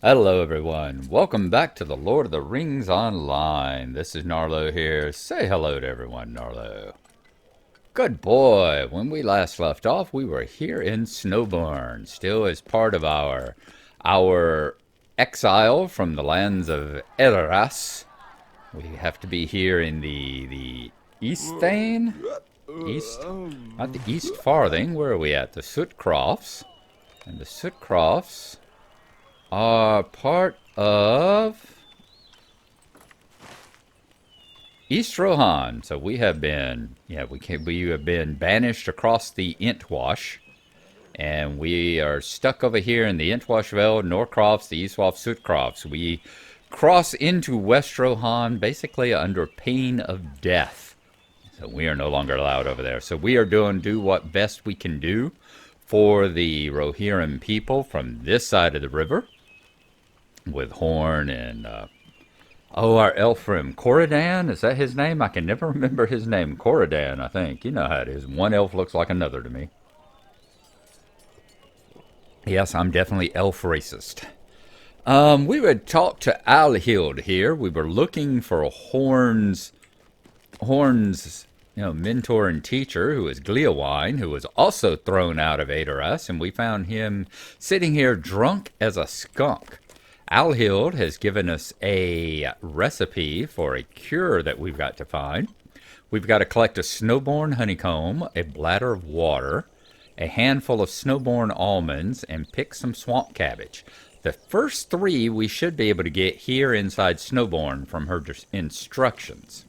Hello everyone, welcome back to the Lord of the Rings Online. This is Gnarlo here. Say hello to everyone, Gnarlo. Good boy. When we last left off, we were here in Snowbourn, still as part of our exile from the lands of Edoras. We have to be here in the East Thane? East? Not the East Farthing. Where are we at? The Sutcrofts. And the Sutcrofts are part of East Rohan. So we have been, we have been banished across the Entwash, and we are stuck over here in the Entwash Veld, Norcrofts, the Eastwolf Sutcrofts. We cross into West Rohan basically under pain of death. So we are no longer allowed over there. So we are do what best we can do for the Rohirrim people from this side of the river, with Horn and, our elf friend, Corridan, is that his name? I can never remember his name. Corridan, I think. You know how it is. One elf looks like another to me. Yes, I'm definitely elf racist. We would talk to Alhild here. We were looking for Horn's, mentor and teacher, who is Gleowine, who was also thrown out of Adoras, and we found him sitting here drunk as a skunk. Alhild has given us a recipe for a cure that we've got to find. We've got to collect a snowborn honeycomb, a bladder of water, a handful of snowborn almonds, and pick some swamp cabbage. The first three we should be able to get here inside Snowborn from her instructions.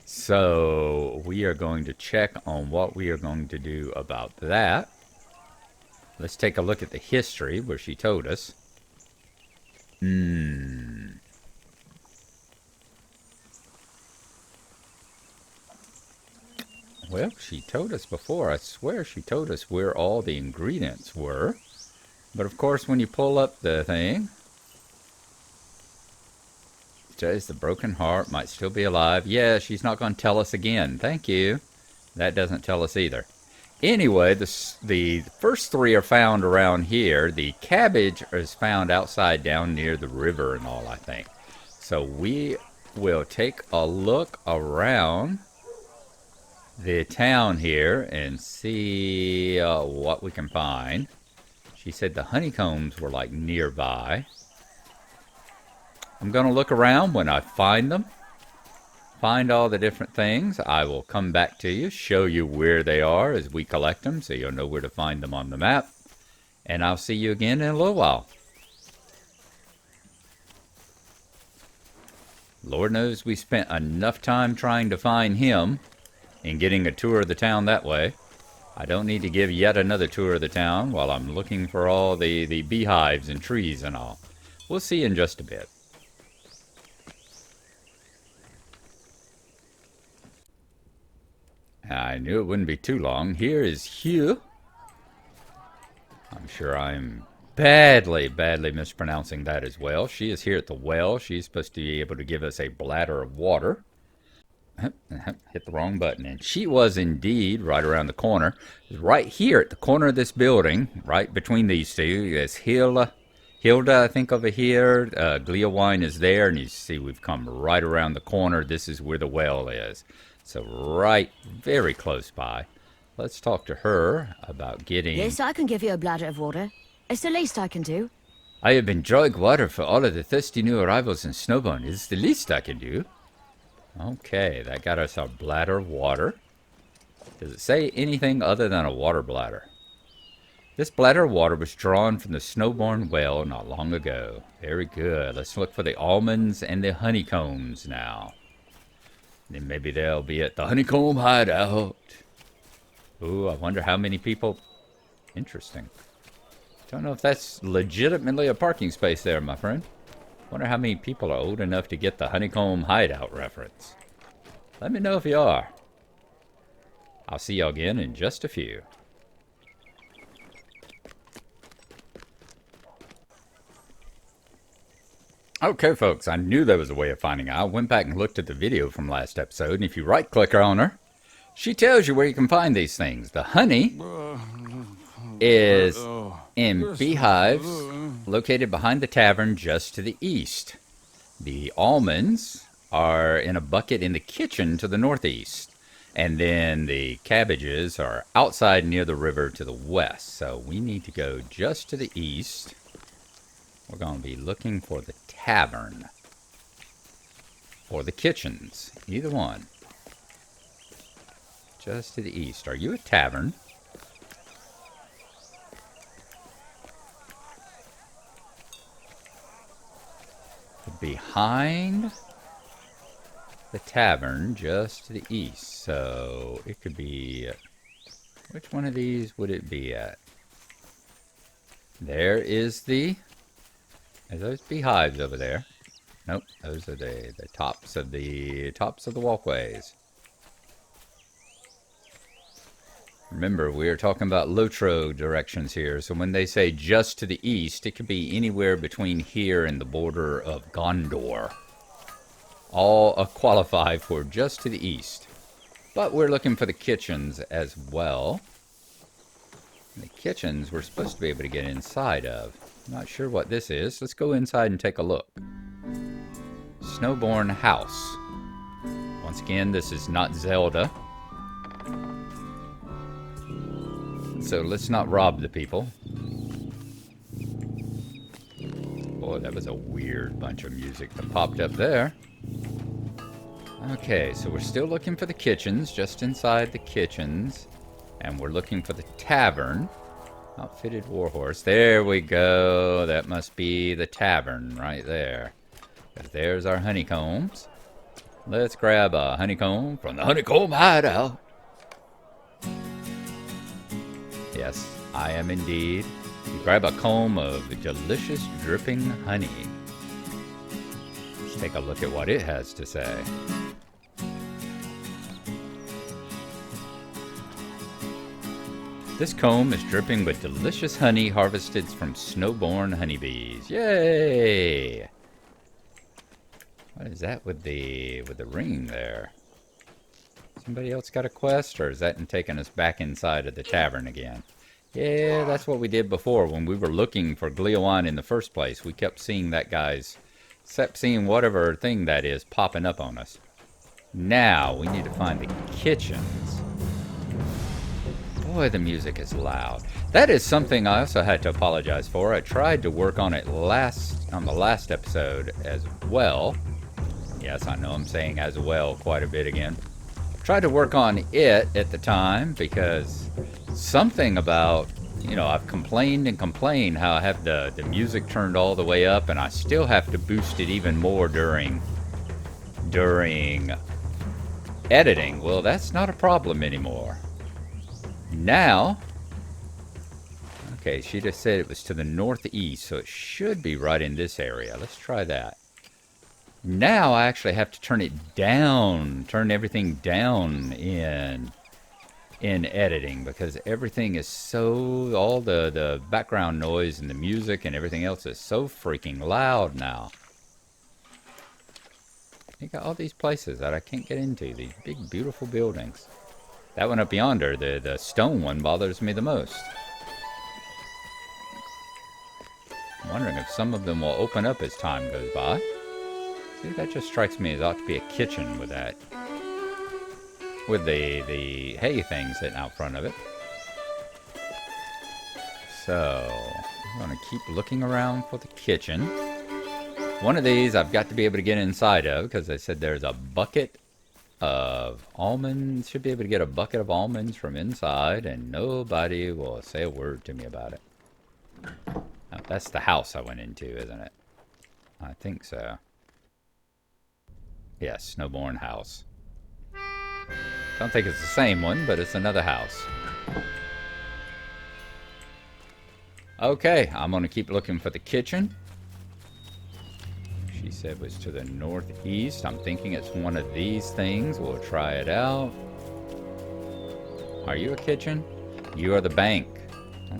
So we are going to check on what we are going to do about that. Let's take a look at the history where she told us. Well, she told us before. I swear she told us where all the ingredients were. But of course, when you pull up the thing, it says the broken heart might still be alive. Yeah, she's not going to tell us again. Thank you. That doesn't tell us either. Anyway, the first three are found around here. The cabbage is found outside down near the river and all, I think. So we will take a look around the town here and see what we can find. She said the honeycombs were like nearby. I'm going to look around. When I find them, find all the different things, I will come back to you, show you where they are as we collect them, so you'll know where to find them on the map. And I'll see you again in a little while. Lord knows we spent enough time trying to find him and getting a tour of the town that way. I don't need to give yet another tour of the town while I'm looking for all the beehives and trees and all. We'll see in just a bit. I knew it wouldn't be too long. Here is Hugh. I'm sure I'm badly mispronouncing that as well. She is here at the well. She's supposed to be able to give us a bladder of water. Hit the wrong button. And she was indeed right around the corner. Right here at the corner of this building, right between these two, is Hilda, I think, over here. Gleowine is there, and you see we've come right around the corner. This is where the well is. So right, very close by. Let's talk to her about getting... Yes, I can give you a bladder of water. It's the least I can do. I have been drawing water for all of the thirsty new arrivals in Snowbourn. It's the least I can do. Okay, that got us our bladder of water. Does it say anything other than a water bladder? This bladder of water was drawn from the Snowbourn well not long ago. Very good. Let's look for the almonds and the honeycombs now. Then maybe they'll be at the honeycomb hideout. Ooh, I wonder how many people... Interesting. Don't know if that's legitimately a parking space there, my friend. Wonder how many people are old enough to get the honeycomb hideout reference. Let me know if you are. I'll see y'all again in just a few. Okay, folks, I knew there was a way of finding out. I went back and looked at the video from last episode, and if you right-click on her, she tells you where you can find these things. The honey is in beehives located behind the tavern just to the east. The almonds are in a bucket in the kitchen to the northeast. And then the cabbages are outside near the river to the west. So we need to go just to the east. We're going to be looking for the tavern. Or the kitchens. Either one. Just to the east. Are you a tavern? Behind the tavern, just to the east. So it could be... which one of these would it be at? There is the... are those beehives over there? Nope, those are the tops of the walkways. Remember, we are talking about LOTRO directions here, so when they say just to the east, it could be anywhere between here and the border of Gondor. All qualify for just to the east. But we're looking for the kitchens as well. The kitchens we're supposed to be able to get inside of. Not sure what this is. Let's go inside and take a look. Snowborn House. Once again, this is not Zelda. So let's not rob the people. Boy, that was a weird bunch of music that popped up there. Okay, so we're still looking for the kitchens, just inside the kitchens. And we're looking for the tavern. Outfitted warhorse. There we go. That must be the tavern right there. Because there's our honeycombs. Let's grab a honeycomb from the honeycomb hideout. Yes, I am indeed. You grab a comb of delicious dripping honey. Let's take a look at what it has to say. This comb is dripping with delicious honey harvested from snowborn honeybees. Yay! What is that with the ring there? Somebody else got a quest, or is that taking us back inside of the tavern again? Yeah, that's what we did before when we were looking for Gleowine in the first place. We kept seeing that kept seeing whatever thing that is popping up on us. Now, we need to find the kitchens. Boy, the music is loud. That is something I also had to apologize for. I tried to work on it on the last episode as well. Yes, I know I'm saying as well quite a bit again. Tried to work on it at the time because something about, I've complained and complained how I have the music turned all the way up and I still have to boost it even more during editing. Well, that's not a problem anymore. Now, okay, she just said it was to the northeast, so it should be right in this area. Let's try that. Now I actually have to turn it down, turn everything down in editing because everything is so, all the background noise and the music and everything else is so freaking loud now. You got all these places that I can't get into, these big beautiful buildings. That one up yonder, the stone one, bothers me the most. I'm wondering if some of them will open up as time goes by. See, that just strikes me as ought to be a kitchen with that. With the hay thing sitting out front of it. So, I'm going to keep looking around for the kitchen. One of these I've got to be able to get inside of because they said there's a bucket of almonds. Should be able to get a bucket of almonds from inside and nobody will say a word to me about it. Now, that's the house I went into, isn't it? I think so. Yes, Snowborn House. Don't think it's the same one, but it's another house. Okay, I'm going to keep looking for the kitchen. She said it was to the northeast. I'm thinking it's one of these things. We'll try it out. Are you a kitchen? You are the bank.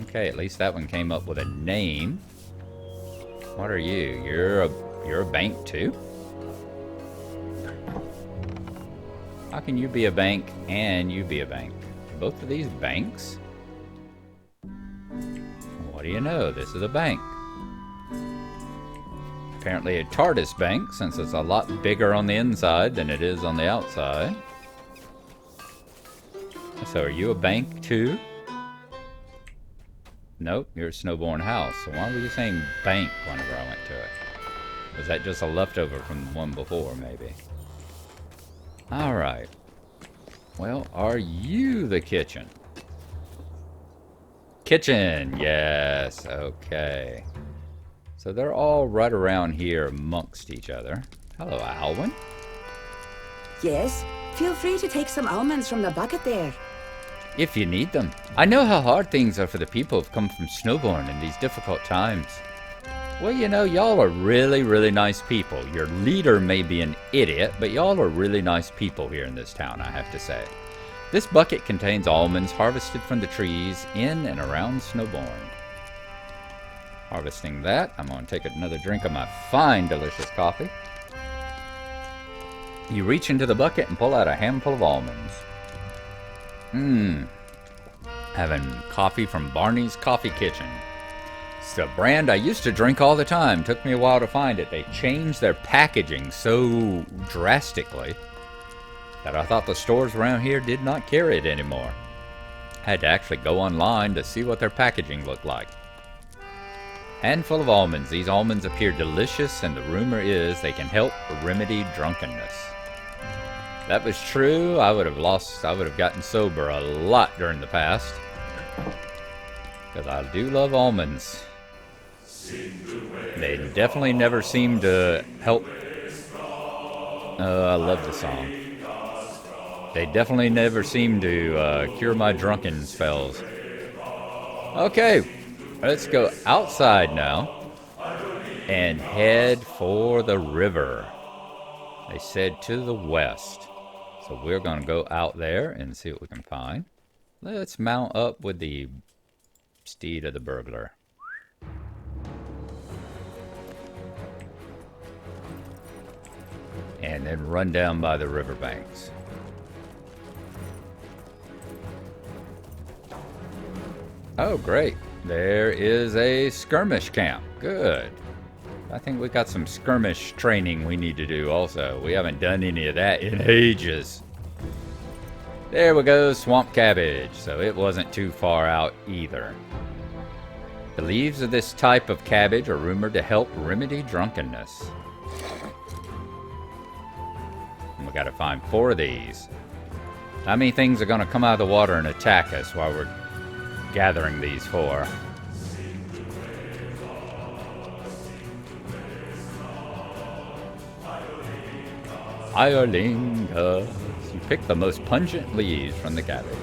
Okay, at least that one came up with a name. What are you? You're a bank too? How can you be a bank and you be a bank? Both of these banks? what do you know? This is a bank. Apparently a TARDIS bank, since it's a lot bigger on the inside than it is on the outside. So are you a bank too? Nope, you're a snowborn house. So why were you saying bank whenever I went to it? Was that just a leftover from the one before, maybe? Alright. Well, are you the kitchen? Kitchen, yes, okay. So they're all right around here amongst each other. Hello, Alwyn. Yes, feel free to take some almonds from the bucket there. If you need them. I know how hard things are for the people who've come from Snowborn in these difficult times. Well, you know, y'all are really, really nice people. Your leader may be an idiot, but y'all are really nice people here in this town, I have to say. This bucket contains almonds harvested from the trees in and around Snowborn. Harvesting that, I'm going to take another drink of my fine, delicious coffee. You reach into the bucket and pull out a handful of almonds. Having coffee from Barney's Coffee Kitchen. It's the brand I used to drink all the time. Took me a while to find it. They changed their packaging so drastically that I thought the stores around here did not carry it anymore. Had to actually go online to see what their packaging looked like. Handful of almonds. These almonds appear delicious, and the rumor is they can help remedy drunkenness. That was true. I would have gotten sober a lot during the past. Because I do love almonds. They definitely never seem to help. I love the song. They definitely never seem to cure my drunken spells. Okay, let's go outside now and head for the river. They said to the west. So we're going to go out there and see what we can find. Let's mount up with the steed of the burglar. And then run down by the riverbanks. Oh, great. There is a skirmish camp. Good. I think we got some skirmish training we need to do also. We haven't done any of that in ages. There we go, swamp cabbage. So it wasn't too far out either. The leaves of this type of cabbage are rumored to help remedy drunkenness. And we gotta find 4 of these. How many things are gonna come out of the water and attack us while we're gathering these 4? Iolinga. You pick the most pungent leaves from the cabbage.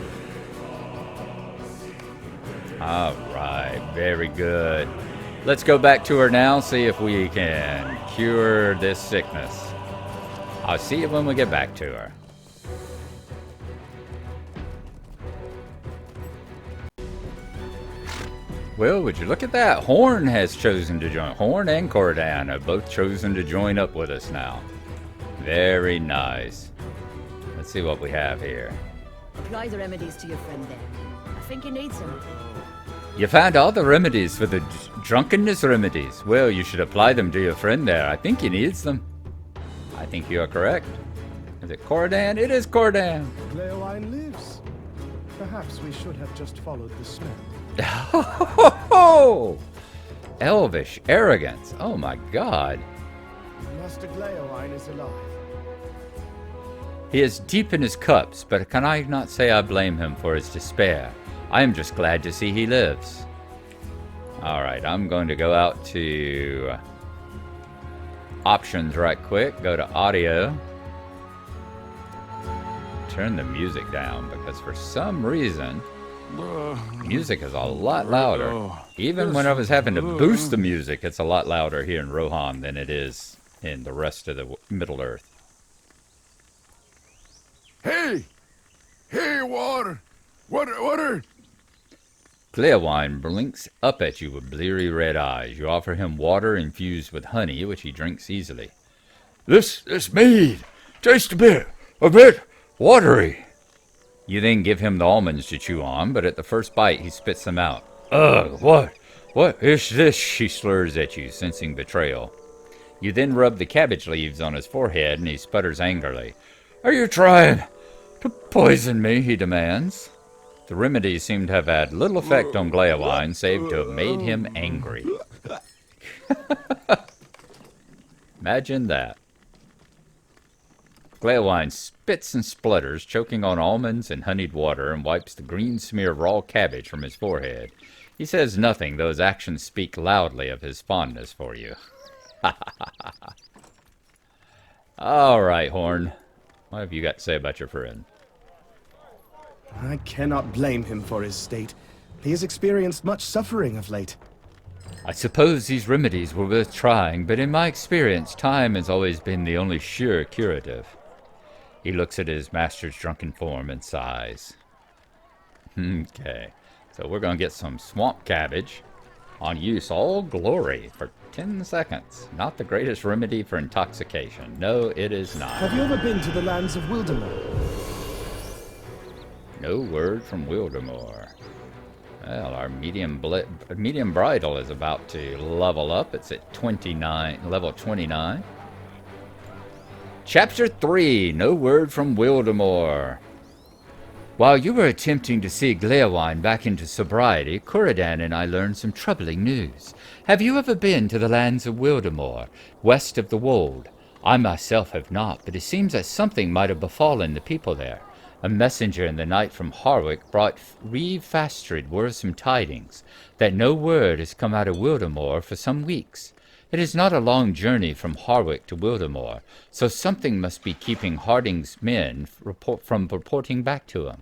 Alright, very good. Let's go back to her now, see if we can cure this sickness. I'll see you when we get back to her. Well, would you look at that? Horn has chosen to join. Horn and Cordan have both chosen to join up with us now. Very nice. Let's see what we have here. Apply the remedies to your friend there. I think he needs them. You found all the remedies for the drunkenness remedies. Well, you should apply them to your friend there. I think he needs them. I think you are correct. Is it Cordan? It is Cordan. Gleowine lives. Perhaps we should have just followed the smell. Elvish arrogance. Oh my god. Master Gleowine is alive. He is deep in his cups, but can I not say I blame him for his despair? I am just glad to see he lives. Alright, I'm going to go out to options right quick. Go to audio. Turn the music down because for some reason music is a lot louder. Even when I was having to boost the music, it's a lot louder here in Rohan than it is in the rest of the Middle Earth. Hey! Hey, water! Water! Gleowine blinks up at you with bleary red eyes. You offer him water infused with honey, which he drinks easily. This mead! Taste a bit watery. You then give him the almonds to chew on, but at the first bite he spits them out. Ugh, What is this? She slurs at you, sensing betrayal. You then rub the cabbage leaves on his forehead, and he sputters angrily. Are you trying to poison me? He demands. The remedy seemed to have had little effect on Gleowine, save to have made him angry. Imagine that. Gleowine spits and splutters, choking on almonds and honeyed water, and wipes the green smear of raw cabbage from his forehead. He says nothing, though his actions speak loudly of his fondness for you. All right, Horn. What have you got to say about your friend? I cannot blame him for his state. He has experienced much suffering of late. I suppose these remedies were worth trying, but in my experience, time has always been the only sure curative. He looks at his master's drunken form and sighs. Okay, so we're going to get some swamp cabbage on use all glory for 10 seconds. Not the greatest remedy for intoxication. No, it is not. Have you ever been to the lands of Wildemar? No word from Wildemar. Well, our medium bridal is about to level up. It's at level 29. Chapter 3, No Word from Wildemar. While you were attempting to see Gleowine back into sobriety, Cúradan and I learned some troubling news. Have you ever been to the lands of Wildemar, west of the Wold? I myself have not, but it seems that something might have befallen the people there. A messenger in the night from Auroch brought Reeve Fastred worrisome tidings that no word has come out of Wildemar for some weeks. It is not a long journey from Auroch to Wildemar, so something must be keeping Harding's men from reporting back to him.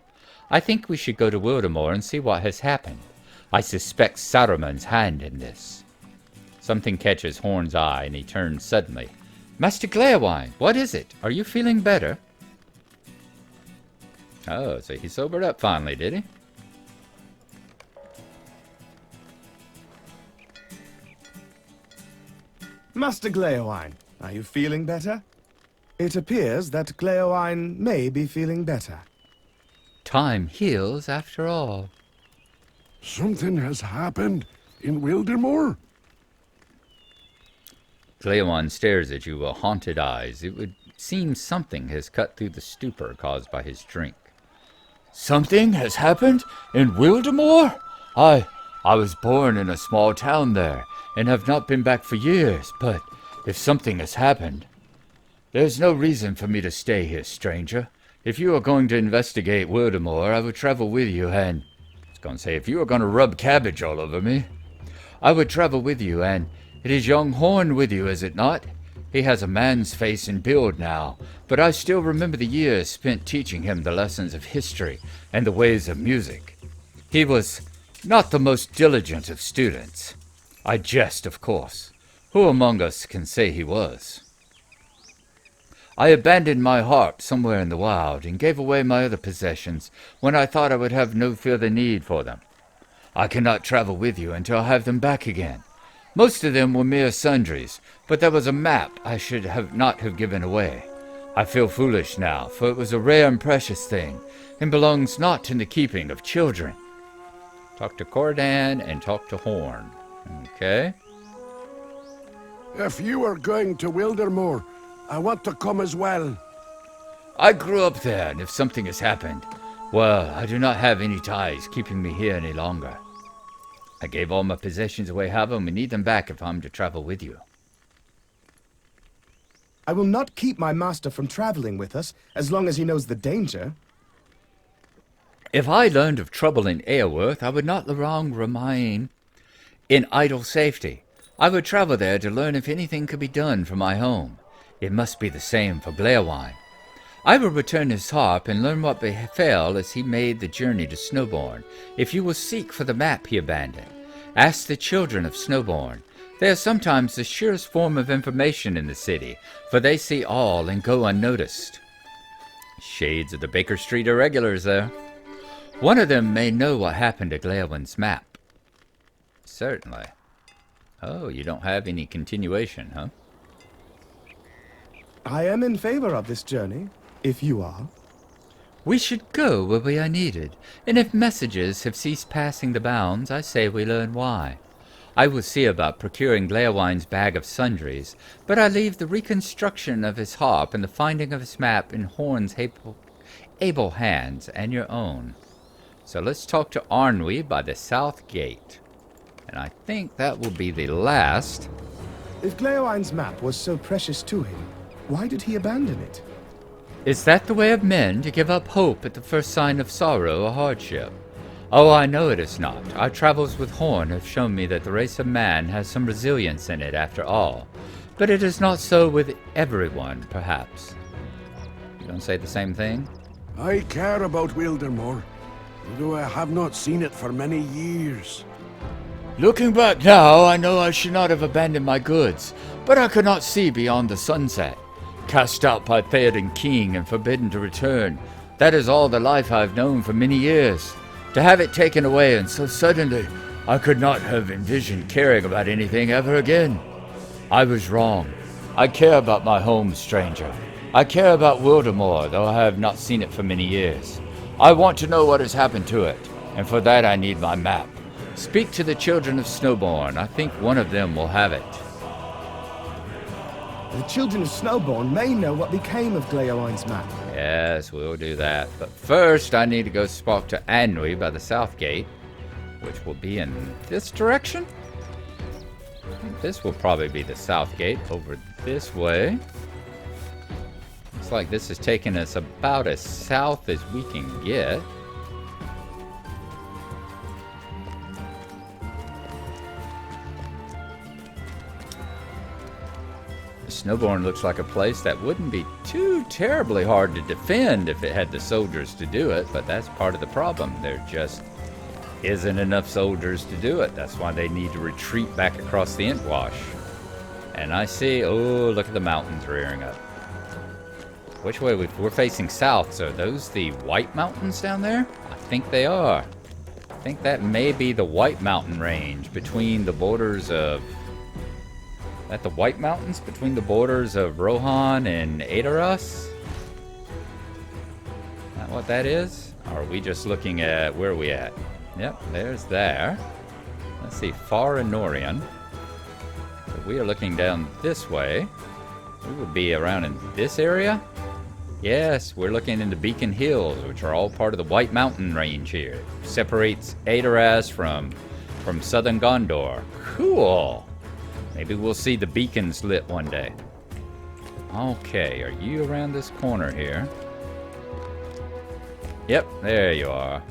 I think we should go to Wildemar and see what has happened. I suspect Saruman's hand in this. Something catches Horn's eye, and he turns suddenly. Master Gleowine, what is it? Are you feeling better? Oh, so he sobered up finally, did he? Master Gleowine, are you feeling better? It appears that Gleowine may be feeling better. Time heals after all. Something has happened in Wildemar? Gleowine stares at you with haunted eyes. It would seem something has cut through the stupor caused by his drink. Something has happened in Wildemar? I was born in a small town there, and have not been back for years, but if something has happened... There's no reason for me to stay here, stranger. If you are going to investigate Wildemar, I would travel with you, and... I was going to say, if you are going to rub cabbage all over me, I would travel with you, and it is young Horn with you, is it not? He has a man's face and build now, but I still remember the years spent teaching him the lessons of history and the ways of music. He was not the most diligent of students. I jest, of course. Who among us can say he was? I abandoned my harp somewhere in the wild and gave away my other possessions when I thought I would have no further need for them. I cannot travel with you until I have them back again. Most of them were mere sundries, but there was a map I should not have given away. I feel foolish now, for it was a rare and precious thing, and belongs not in the keeping of children. Talk to Cúradan and talk to Horn. Okay? If you are going to Wildemar, I want to come as well. I grew up there, and if something has happened, well, I do not have any ties keeping me here any longer. I gave all my possessions away, however, and we need them back if I'm to travel with you. I will not keep my master from traveling with us, as long as he knows the danger. If I learned of trouble in Aerworth, I would not long remain in idle safety. I would travel there to learn if anything could be done for my home. It must be the same for Gleowine. I will return his harp and learn what befell as he made the journey to Snowbourne. If you will seek for the map he abandoned, ask the children of Snowbourne. They are sometimes the surest form of information in the city, for they see all and go unnoticed. Shades of the Baker Street irregulars there. One of them may know what happened to Gleowine's map. Certainly. Oh, you don't have any continuation, huh? I am in favor of this journey, if you are. We should go where we are needed, and if messages have ceased passing the bounds, I say we learn why. I will see about procuring Gleowine's bag of sundries, but I leave the reconstruction of his harp and the finding of his map in Horn's able hands and your own. So let's talk to Arnwy by the south gate. And I think that will be the last. If Gleowine's map was so precious to him, why did he abandon it? Is that the way of men, to give up hope at the first sign of sorrow or hardship? Oh, I know it is not. Our travels with Horn have shown me that the race of man has some resilience in it after all. But it is not so with everyone, perhaps. You don't say the same thing? I care about Wildermore, although I have not seen it for many years. Looking back now, I know I should not have abandoned my goods, but I could not see beyond the sunset. Cast out by Theoden King and forbidden to return, that is all the life I have known for many years. To have it taken away and so suddenly, I could not have envisioned caring about anything ever again. I was wrong. I care about my home, stranger. I care about Wildermore, though I have not seen it for many years. I want to know what has happened to it, and for that I need my map. Speak to the children of Snowborn. I think one of them will have it. The children of Snowborn may know what became of Gleowine's map. Yes, we'll do that. But first, I need to go talk to Arnwy by the south gate, which will be in this direction. I think this will probably be the south gate over this way. Looks like this is taking us about as south as we can get. Snowborn looks like a place that wouldn't be too terribly hard to defend if it had the soldiers to do it, but that's part of the problem. There just isn't enough soldiers to do it. That's why they need to retreat back across the Entwash. And I see, oh, look at the mountains rearing up. Which way? We're facing south, so are those the White Mountains down there? I think they are. I think that may be the White Mountain range between the borders of... At the White Mountains between the borders of Rohan and Aedoras? Is that what that is? Or are we just looking at... Where are we at? Yep, there's there. Let's see, Far and Norian. So we are looking down this way. We would be around in this area? Yes, we're looking into Beacon Hills, which are all part of the White Mountain range here. It separates Aedoras from southern Gondor. Cool! Maybe we'll see the beacons lit one day. Okay, are you around this corner here? Yep, there you are.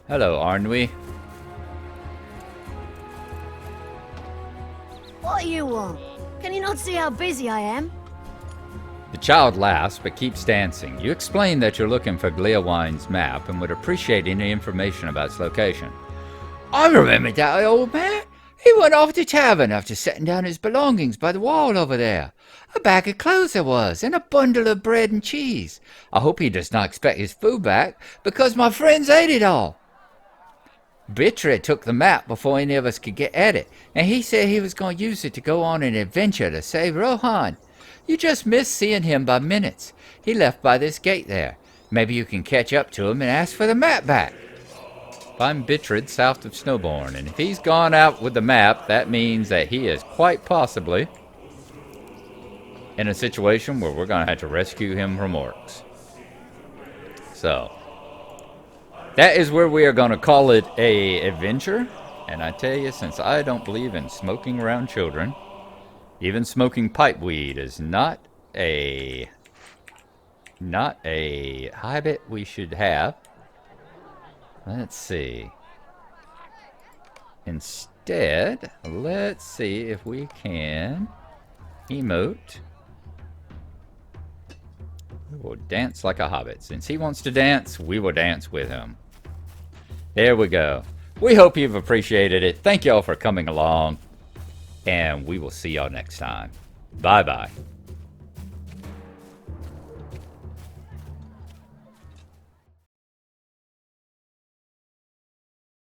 Hello, Arnwy. What do you want? Can you not see how busy I am? The child laughs but keeps dancing. You explain that you're looking for Gleowine's map and would appreciate any information about its location. I remember that old man. He went off to the tavern after setting down his belongings by the wall over there. A bag of clothes there was, and a bundle of bread and cheese. I hope he does not expect his food back, because my friends ate it all. Bittred took the map before any of us could get at it, and he said he was going to use it to go on an adventure to save Rohan. You just missed seeing him by minutes. He left by this gate there. Maybe you can catch up to him and ask for the map back. I'm Bittred, south of Snowborn, and if he's gone out with the map, that means that he is quite possibly in a situation where we're going to have to rescue him from orcs. So, that is where we are going to call it a adventure, and I tell you, since I don't believe in smoking around children, even smoking pipe weed is not a habit we should have. Let's see. Instead, let's see if we can emote. We will dance like a hobbit. Since he wants to dance, we will dance with him. There we go. We hope you've appreciated it. Thank y'all for coming along. And we will see y'all next time. Bye-bye.